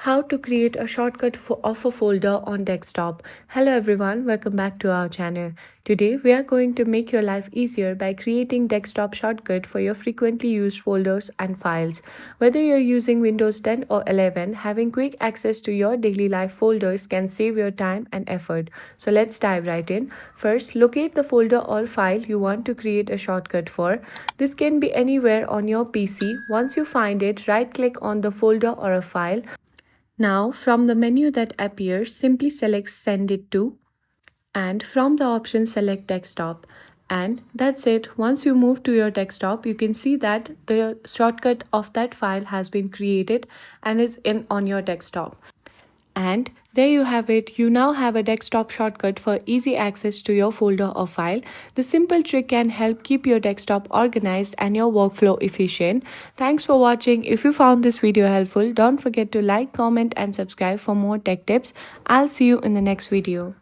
How to create a shortcut of a folder on desktop. Hello everyone, welcome back to our channel. Today we are going to make your life easier by creating desktop shortcut for your frequently used folders and files. Whether you're using Windows 10 or 11, having quick access to your daily life folders can save your time and effort. So let's dive right in. First, locate the folder or file you want to create a shortcut for. This can be anywhere on your PC. Once you find it, right-click on the folder or a file. Now, from the menu that appears, simply select Send it to, and from the option select Desktop. And that's it. Once you move to your desktop, you can see that the shortcut of that file has been created and is in on your desktop. And there you have it. You now have a desktop shortcut for easy access to your folder or file. The simple trick can help keep your desktop organized and your workflow efficient. Thanks for watching. If you found this video helpful, don't forget to like, comment and subscribe for more tech tips. I'll see you in the next video.